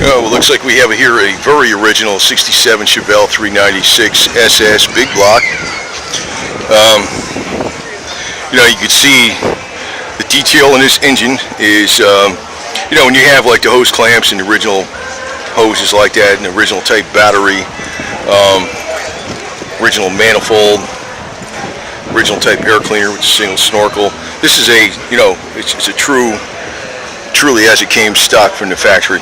Oh, well, looks like we have here a very original 67 Chevelle 396 SS big block. You can see the detail in this engine is, when you have like the hose clamps and the original hoses like that, and the original type battery, original manifold, original type air cleaner with a single snorkel. This is a, it's a truly as it came stock from the factory.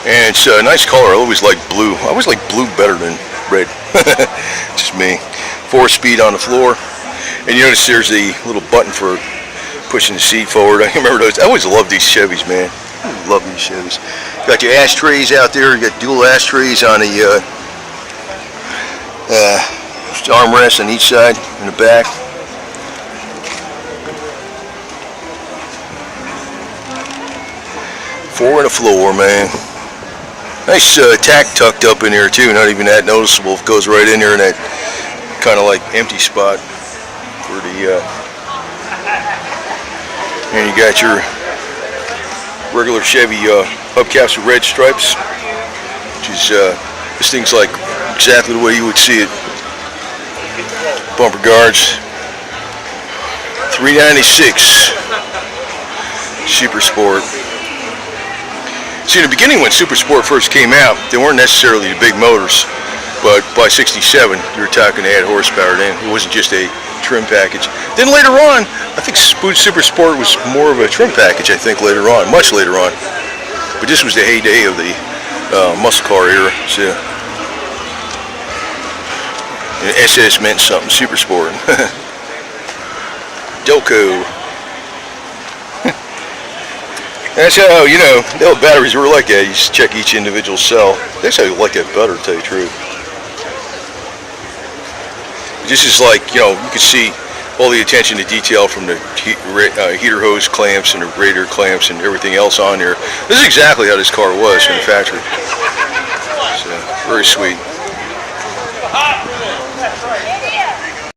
And it's a nice color. I always like blue. I always like blue better than red. Just me. 4-speed on the floor. And you notice there's a little button for pushing the seat forward. I remember those. I always love these Chevys, man. I love these Chevys. You got your ashtrays out there. You got dual ashtrays on the armrest on each side in the back. Four in the floor, man. Nice tack tucked up in here too, not even that noticeable. It goes right in there in that kind of like empty spot for the and you got your regular Chevy hubcaps with red stripes, which is this thing's like exactly the way you would see it. Bumper guards. 396 Super Sport. See, in the beginning when Super Sport first came out, they weren't necessarily the big motors, but by 67, you were talking to add horsepower then. It wasn't just a trim package. Then later on, I think Super Sport was more of a trim package, I think, later on, much later on. But this was the heyday of the muscle car era. So, and SS meant something, Super Sport. Delco. That's how, the old batteries were like that. You just check each individual cell. That's how you like that better, to tell you the truth. This is like, you can see all the attention to detail from the heater hose clamps and the radiator clamps and everything else on there. This is exactly how this car was from the factory. So, very sweet.